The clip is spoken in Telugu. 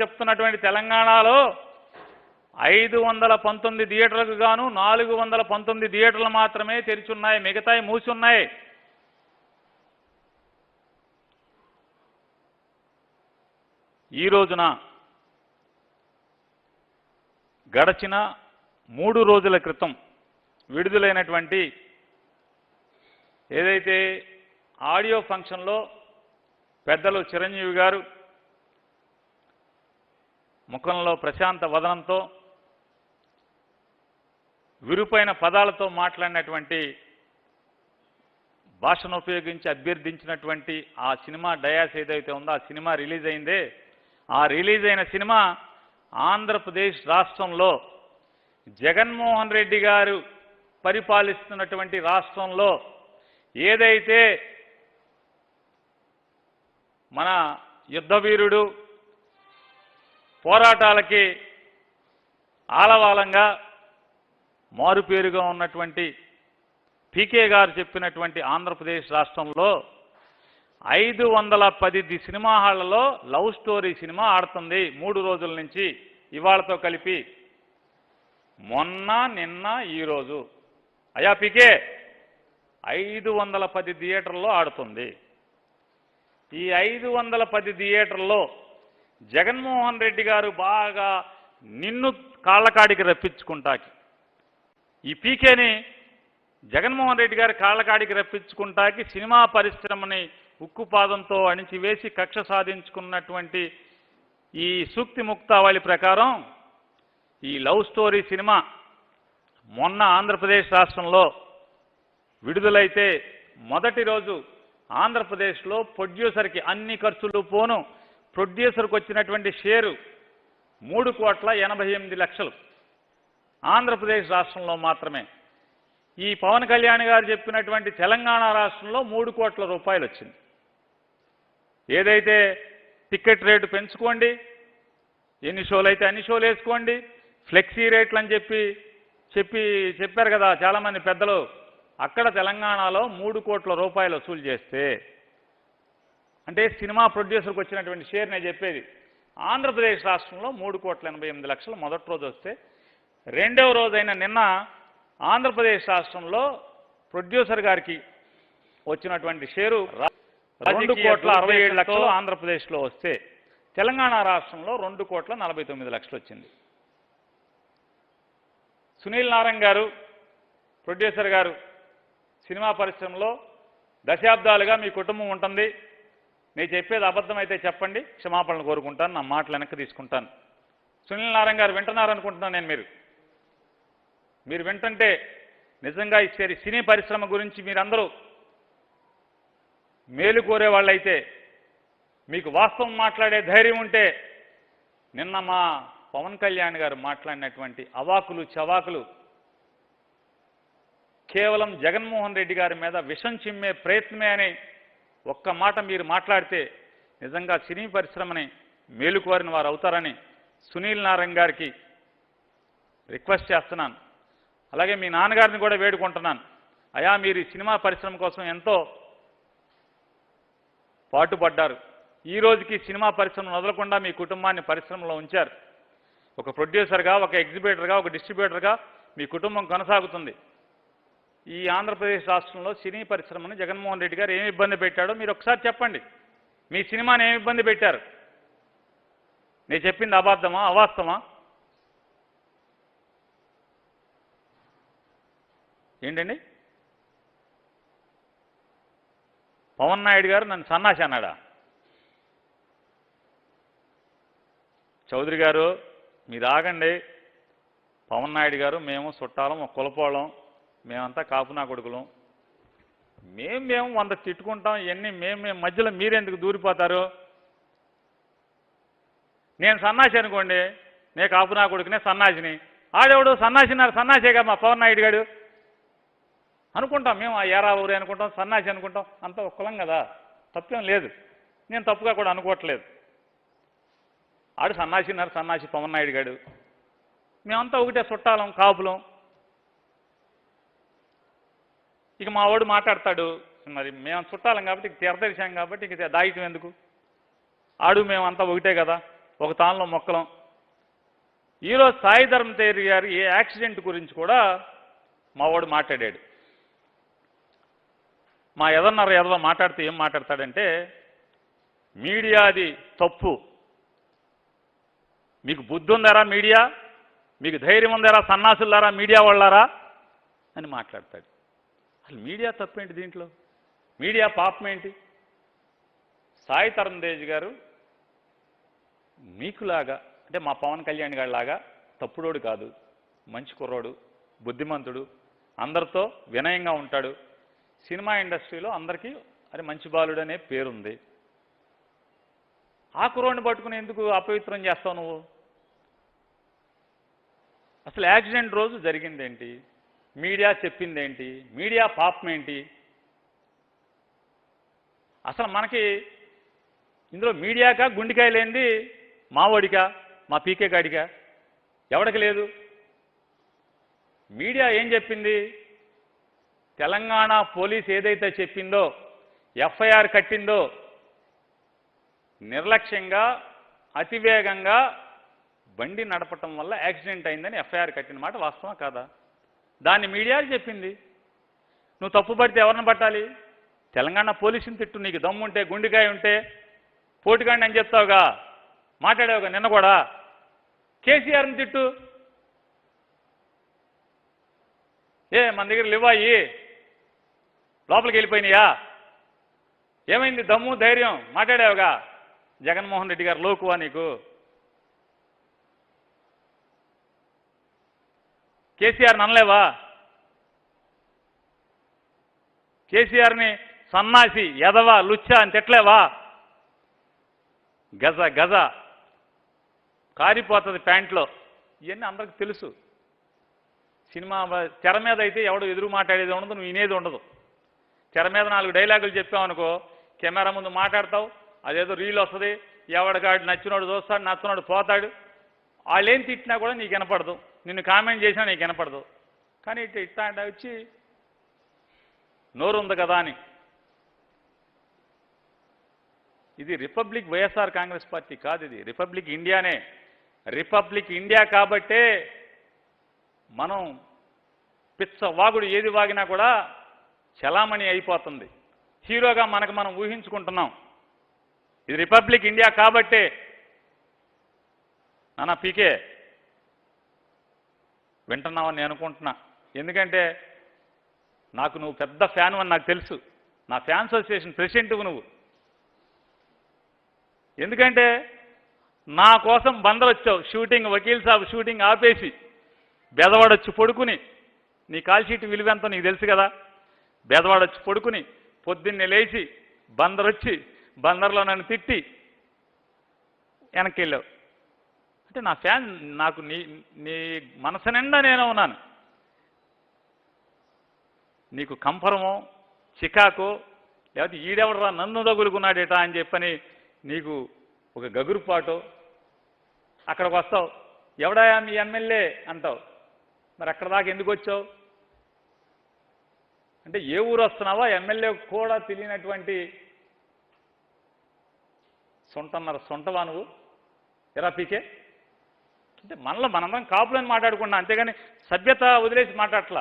చెప్తున్నటువంటి తెలంగాణలో 519 థియేటర్లకు గాను 419 థియేటర్లు మాత్రమే తెరిచి ఉన్నాయి, మిగతాయి మూసి ఉన్నాయి. ఈ రోజున గడచిన 3 రోజుల క్రితం విడుదలైనటువంటి ఏదైతే ఆడియో ఫంక్షన్లో పెద్దలు చిరంజీవి గారు ముఖంలో ప్రశాంత వదనంతో విరుపైన పదాలతో మాట్లాడినటువంటి భాషను ఉపయోగించి అభ్యర్థించినటువంటి ఆ సినిమా డయాస్ ఏదైతే ఉందో ఆ సినిమా రిలీజ్ అయిందే, ఆ రిలీజ్ అయిన సినిమా ఆంధ్రప్రదేశ్ రాష్ట్రంలో జగన్మోహన్ రెడ్డి గారు పరిపాలిస్తున్నటువంటి రాష్ట్రంలో ఏదైతే మన యుద్ధవీరుడు పోరాటాలకి ఆలవాలంగా మారుపేరుగా ఉన్నటువంటి పీకే గారు చెప్పినటువంటి ఆంధ్రప్రదేశ్ రాష్ట్రంలో 510 సినిమా హాళ్లలో లవ్ స్టోరీ సినిమా ఆడుతుంది 3 రోజుల నుంచి, ఇవాళతో కలిపి. మొన్న నిన్న ఈరోజు అయా పీకే 510 థియేటర్లో ఆడుతుంది. ఈ 510 థియేటర్లో జగన్మోహన్ రెడ్డి గారు బాగా నిన్ను కాళ్ళకాడికి రప్పించుకుంటాకి, ఈ పీకేని జగన్మోహన్ రెడ్డి గారి కాళ్ళకాడికి రప్పించుకుంటాకి సినిమా పరిశ్రమని ఉక్కుపాదంతో అణిచివేసి కక్ష సాధించుకున్నటువంటి ఈ సూక్తి ముక్తావళి ప్రకారం ఈ లవ్ స్టోరీ సినిమా మొన్న ఆంధ్రప్రదేశ్ రాష్ట్రంలో విడుదలైతే మొదటి రోజు ఆంధ్రప్రదేశ్లో ప్రొడ్యూసర్కి అన్ని ఖర్చులు పోను ప్రొడ్యూసర్కి వచ్చినటువంటి షేరు 3,88,00,000 ఆంధ్రప్రదేశ్ రాష్ట్రంలో మాత్రమే. ఈ పవన్ కళ్యాణ్ గారు చెప్పినటువంటి తెలంగాణ రాష్ట్రంలో 3 కోట్ల రూపాయలు వచ్చింది. ఏదైతే టికెట్ రేటు పెంచుకోండి, ఎన్ని షోలు అయితే అన్ని షోలు వేసుకోండి, ఫ్లెక్సీ రేట్లు అని చెప్పారు కదా చాలామంది పెద్దలు, అక్కడ తెలంగాణలో 3 కోట్ల రూపాయలు వసూలు చేస్తే, అంటే సినిమా ప్రొడ్యూసర్కి వచ్చినటువంటి షేర్ నేను చెప్పేది, ఆంధ్రప్రదేశ్ రాష్ట్రంలో 3,88,00,000 మొదటి రోజు వస్తే, రెండవ రోజైన నిన్న ఆంధ్రప్రదేశ్ రాష్ట్రంలో ప్రొడ్యూసర్ గారికి వచ్చినటువంటి షేరు 2,67,00,000 ఆంధ్రప్రదేశ్లో వస్తే, తెలంగాణ రాష్ట్రంలో 2,49,00,000 వచ్చింది. సునీల్ నారాయణ గారు ప్రొడ్యూసర్ గారు, సినిమా పరిశ్రమలో దశాబ్దాలుగా మీ కుటుంబం ఉంటుంది, నేను చెప్పేది అబద్ధమైతే చెప్పండి, క్షమాపణలు కోరుకుంటాను, నా మాటలు వెనక్కి తీసుకుంటాను. సునీల్ నారాయణ గారు వింటున్నారనుకుంటున్నాను నేను, మీరు వింటుంటే నిజంగా ఈ సినీ పరిశ్రమ గురించి మీరందరూ మేలు కోరే వాళ్ళైతే, మీకు వాస్తవం మాట్లాడే ధైర్యం ఉంటే, నిన్న మా పవన్ కళ్యాణ్ గారు మాట్లాడినటువంటి అవాకులు చవాకులు కేవలం జగన్మోహన్ రెడ్డి గారి మీద విషం చిమ్మే ప్రయత్నమే అని ఒక్క మాట మీరు మాట్లాడితే నిజంగా సినీ పరిశ్రమని మేలుకోరిన వారు అవుతారని సునీల్ నారాయణ గారికి రిక్వెస్ట్ చేస్తున్నాను. అలాగే మీ నాన్నగారిని కూడా వేడుకుంటున్నాను, అయా మీరు ఈ సినిమా పరిశ్రమ కోసం ఎంతో పాటుపడ్డారు, ఈ రోజుకి సినిమా పరిశ్రమను వదలకుండా మీ కుటుంబాన్ని పరిశ్రమలో ఉంచారు. ఒక ప్రొడ్యూసర్గా, ఒక ఎగ్జిబిటర్గా, ఒక డిస్ట్రిబ్యూటర్గా మీ కుటుంబం కొనసాగుతుంది. ఈ ఆంధ్రప్రదేశ్ రాష్ట్రంలో సినీ పరిశ్రమను జగన్మోహన్ రెడ్డి గారు ఏమి ఇబ్బంది పెట్టాడో మీరు ఒకసారి చెప్పండి. మీ సినిమాని ఏమి ఇబ్బంది పెట్టారు? నేను చెప్పింది అబద్ధమా అవాస్తవమా? ఏంటండి? పవన్ నాయుడు గారు నన్ను సన్నాసి అన్నాడా? చౌదరి గారు మీరు ఆగండి. పవన్ నాయుడు గారు మేము చుట్టాలం, ఒక కులపోళం, మేమంతా కాపునా కొడుకులం, మేము 100 తిట్టుకుంటాం, ఇవన్నీ మేము మధ్యలో మీరెందుకు దూరిపోతారు? నేను సన్నాసి అనుకోండి, నేను కాపునా కొడుకునే సన్నాసిని, ఆడెవడు సన్నాసేగా మా పవన్ నాయుడు గారు అనుకుంటాం, మేము ఆ ఏరా ఊరే అనుకుంటాం, సన్నాసి అనుకుంటాం, అంతా ఒక కులం కదా, తప్పేం లేదు, నేను తప్పుగా కూడా అనుకోవట్లేదు. ఆడు సన్నాసి పవన్ నాయుడు గారు, మేమంతా ఒకటే చుట్టాలం, కాపులం. ఇక మా వాడు మాట్లాడతాడు, మరి మేము చుట్టాలం కాబట్టి తెరదరిశాం కాబట్టి ఇక దాయితం ఎందుకు, ఆడు మేమంతా ఒకటే కదా, ఒక తానులో మొక్కలం. ఈరోజు సాయి ధర్మ తేరి గారి ఏ యాక్సిడెంట్ గురించి కూడా మావాడు మాట్లాడాడు. మా ఎదన్నర ఎదవ మాట్లాడితే ఏం మాట్లాడతాడంటే, మీడియాది తప్పు, మీకు బుద్ధి ఉందారా మీడియా, మీకు ధైర్యం ఉందారా సన్నాసులారా మీడియా వాళ్ళారా అని మాట్లాడతాడు. అసలు మీడియా తప్పేంటి దీంట్లో, మీడియా పాపం ఏంటి? సాయి తరుణ్ తేజ్ గారు మీకులాగా, అంటే మా పవన్ కళ్యాణ్ గారిలాగా తప్పుడోడు కాదు, మంచి కుర్రోడు, బుద్ధిమంతుడు, అందరితో వినయంగా ఉంటాడు. సినిమా ఇండస్ట్రీలో అందరికీ అరే మంచి బాలుడు అనే పేరుంది. ఆ కుర్రోడిని పట్టుకుని ఎందుకు అపవిత్రం చేస్తావు నువ్వు? అసలు యాక్సిడెంట్ రోజు జరిగిందేంటి, మీడియా చెప్పిందేంటి, మీడియా పాపం ఏంటి? అసలు మనకి ఇందులో మీడియాకా గుండెకాయ లేనిది మావోడికా, మా పీకే గాడికా, ఎవడికి లేదు. మీడియా ఏం చెప్పింది? తెలంగాణ పోలీస్ ఏదైతే చెప్పిందో, ఎఫ్ఐఆర్ కట్టిందో, నిర్లక్ష్యంగా అతివేగంగా బండి నడపటం వల్ల యాక్సిడెంట్ అయిందని ఎఫ్ఐఆర్ కట్టిన మాట వాస్తవం కాదా? దాన్ని మీడియా చెప్పింది. నువ్వు తప్పు పడితే ఎవరిని పట్టాలి? తెలంగాణ పోలీసుని తిట్టు, నీకు దమ్ముంటే, గుండెకాయ ఉంటే. పోటుగాండి అని చెప్తావుగా, మాట్లాడావుగా నిన్న కూడా. కేసీఆర్ని తిట్టు. మన దగ్గర లేవాయి, లోపలికి వెళ్ళిపోయినాయా? ఏమైంది దమ్ము ధైర్యం? మాట్లాడావుగా. జగన్మోహన్ రెడ్డి గారు లోకువా నీకు? కేసీఆర్ని అనలేవా? కేసీఆర్ని సన్నాసి, ఎదవా, లుచ్చా అని తిట్టలేవా? గజ గజ కారిపోతుంది ప్యాంట్లో. ఇవన్నీ అందరికి తెలుసు. సినిమా తెర మీద అయితే ఎవడు ఎదురు మాట్లాడేది ఉండదు, నువ్వు వినేది ఉండదు. తెర మీద 4 డైలాగులు చెప్పావనుకో, కెమెరా ముందు మాట్లాడతావు, అదేదో రీల్ వస్తుంది, ఎవడికాడు నచ్చినోడు చూస్తాడు, నచ్చినోడు పోతాడు. వాళ్ళు ఏం తిట్టినా కూడా నీకు వినపడదు, నిన్ను కామెంట్ చేసినా నీకు వినపడదు. కానీ ఇట్లా వచ్చి నోరు ఉంది కదా అని. ఇది రిపబ్లిక్ వైఎస్ఆర్ కాంగ్రెస్ పార్టీ కాదు, ఇది రిపబ్లిక్ ఇండియానే. రిపబ్లిక్ ఇండియా కాబట్టే మనం పిచ్చ వాగుడు ఏది వాగినా కూడా చలామణి అయిపోతుంది. హీరోగా మనకు మనం ఊహించుకుంటున్నాం. ఇది రిపబ్లిక్ ఇండియా కాబట్టే. నాన్న పీకే వింటున్నావని నేను అనుకుంటున్నా. ఎందుకంటే నాకు నువ్వు పెద్ద ఫ్యాన్ అని నాకు తెలుసు. నా ఫ్యాన్స్ అసోసియేషన్ ప్రెసిడెంట్వు నువ్వు. ఎందుకంటే నా కోసం బందరు వచ్చావు. షూటింగ్, వకీల్ సాబ్ షూటింగ్ ఆపేసి బెదవాడొచ్చి పడుకుని, నీ కాల్ షీట్ విలువెంతో నీకు తెలుసు కదా. బెదవాడొచ్చి పడుకుని పొద్దున్నే లేచి బందరొచ్చి బందర్లో నన్ను తిట్టి వెనక్కి వెళ్ళావు. అంటే నా ఫ్యాన్, నాకు నీ మనసు నిండా నేను ఉన్నాను. నీకు కంపరమో, చికాకో, లేకపోతే ఈడెవడరా నన్ను తగులుకున్నాడేటా అని చెప్పని నీకు ఒక గగురుపాటో, అక్కడికి వస్తావు, ఎవడా మీ ఎమ్మెల్యే అంటావు. మరి అక్కడ దాకా ఎందుకు వచ్చావు? అంటే ఏ ఊరు వస్తున్నావా? ఎమ్మెల్యే కూడా తెలియనటువంటి సొంటవా నువ్వు? ఎరా పీకే? అంటే మనలో మనందరం కాపులని మాట్లాడుకున్నా, అంతేగాని సభ్యత వదిలేసి మాట్లాడట్లా.